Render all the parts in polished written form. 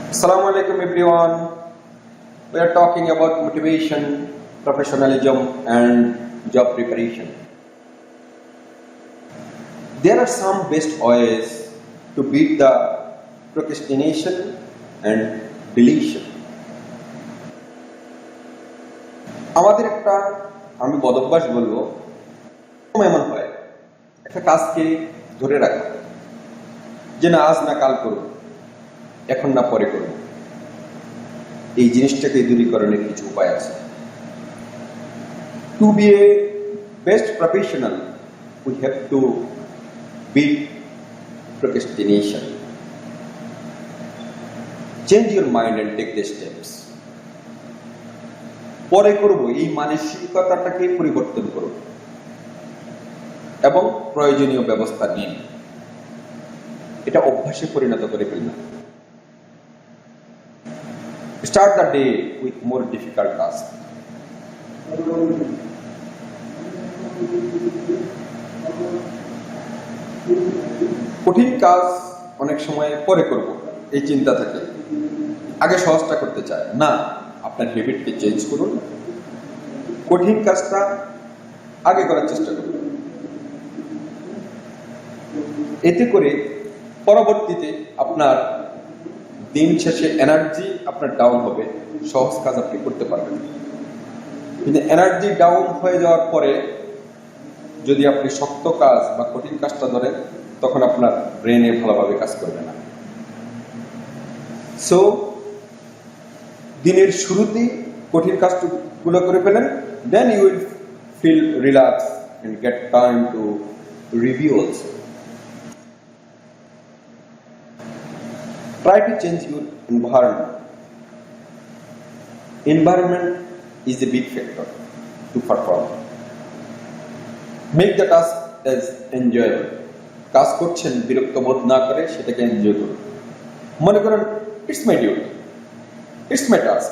Assalamu alaikum everyone. We are talking about motivation, professionalism and job preparation. There are some best ways to beat the procrastination and deletion. আমাদের একটা আমি বদভ্যাস বলবো, এমন হয় একটা কাজকে ধরে রাখা, যে না আজ না কাল করব, এখন না পরে করব। এই জিনিসটাকে দূরীকরণের কিছু উপায় আছে। To be a best professional, we have to beat procrastination. Change your mind and take the steps. পরে করব এই মানসিকতাটাকে পরিবর্তন করুন এবং প্রয়োজনীয় ব্যবস্থা নিন। এটা অভ্যাসে পরিণত করে ফেলুন। Start the day with more difficult task. কঠিন কাজ অনেক সময় পরে করব এই চিন্তা থাকে, আগে সহজটা করতে চায় না। আপনার হ্যাবিটকে চেঞ্জ করুন, কঠিন কাজটা আগে করার চেষ্টা করুন। এতে করে পরবর্তীতে আপনার দিন শেষে এনার্জি আপনার ডাউন হবে, সহজ কাজ আপনি করতে পারবেন। কিন্তু এনার্জি ডাউন হয়ে যাওয়ার পরে যদি আপনি শক্ত কাজ বা কঠিন কাজটা ধরেন, তখন আপনার ব্রেনে ভালোভাবে কাজ করবে না। সো দিনের শুরুতেই কঠিন কাজগুলো করে ফেলেন, then you will feel relax and get time to review also. Try to change your environment. Environment is a big factor to perform. Make the task as enjoyable. কাজ করছেন বিরক্ত বোধ না করে সেটাকে এনজয় করুন। মনে করেন it's my duty, it's my task,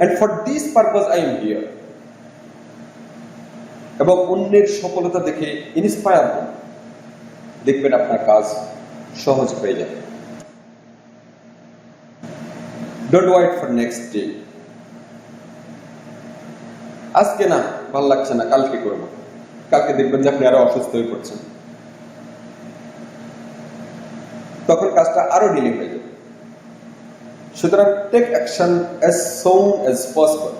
and for this purpose I am here. এবং অন্যের সফলতা দেখে ইন্সপায়ার হন, দেখবেন আপনার কাজ সহজ হয়ে যাবে। Don't wait for next day. আজকে না ভালো লাগছে না, কালকে করব। কালকে দেখবেন যে আপনি আরো অসুস্থ হয়ে পড়ছেন, তখন কাজটা আরো ডিলে হয়ে যাবে। সুতরাং take action as soon as possible.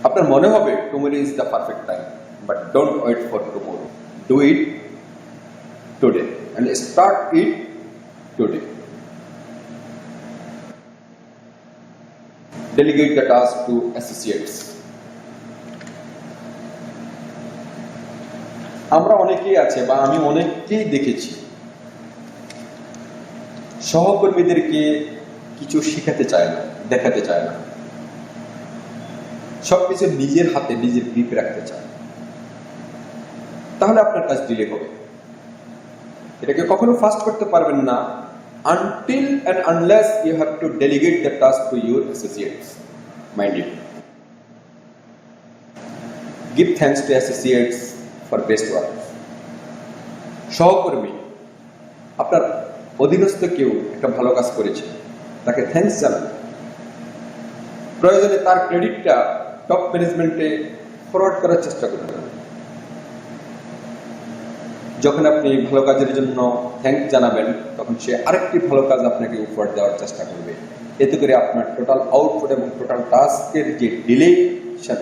আপনার মনে হবে tomorrow is the perfect time, but don't wait for tomorrow. Do it today and start it today. Delegate the task to associates. আমরা অনেকেই আছে বা আমি অনেককেই দেখেছি সহকর্মীদেরকে কিছু শেখাতে চায় না, দেখাতে চায় না, সবকিছু নিজের হাতে নিজের গ্রিপে রাখতে চায়। তাহলে আপনার কাজ ডিলে হবে। এটাকে কখনো ফাস্ট করতে পারবেন না until and unless you have to delegate the task to your associates. Mind you, give thanks to associates for best work. সহকর্মী আপনার অধীনস্থ কেউ একটা ভালো কাজ করেছে, তাকে থ্যাঙ্কস জানান। প্রয়োজনে তার ক্রেডিটটা টপ ম্যানেজমেন্টে ফরওয়ার্ড করার চেষ্টা করবেন। যখন আপনি ভালো কাজের জন্য থ্যাঙ্কস জানাবেন, তখন সে আরেকটি ভালো কাজ আপনাকে উপহার দেওয়ার চেষ্টা করবে। এতে করে আপনার টোটাল আউটপুট এবং টোটাল টাস্কের যে ডিলেশন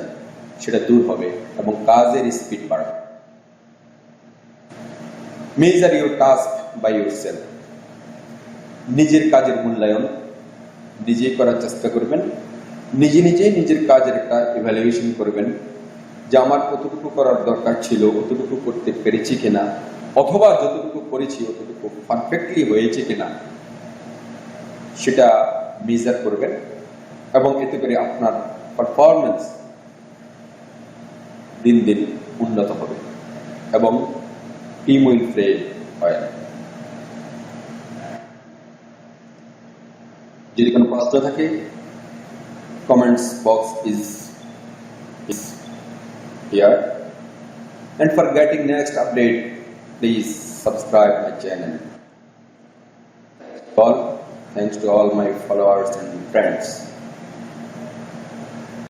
সেটা দূর হবে এবং কাজের স্পিড বাড়বে। Measure your task by yourself. নিজের কাজের মূল্যায়ন নিজেই করার চেষ্টা করবেন। নিজে নিজেই নিজের কাজের একটা ইভ্যালুয়েশন করবেন যে আমার কতটুকু করার দরকার ছিল, অতটুকু করতে পেরেছি কিনা, অথবা যতটুকু করেছি অতটুকু পারফেক্টলি হয়েছে কিনা, সেটা মেজার করবেন এবং এতে করে আপনার পারফরমেন্স দিন দিন উন্নত হবে এবং টিম উইল প্লে হয়। যদি কোনো প্রশ্ন থাকে, comments box is here, and for getting next update please subscribe my channel. all. Thanks to all my followers and friends.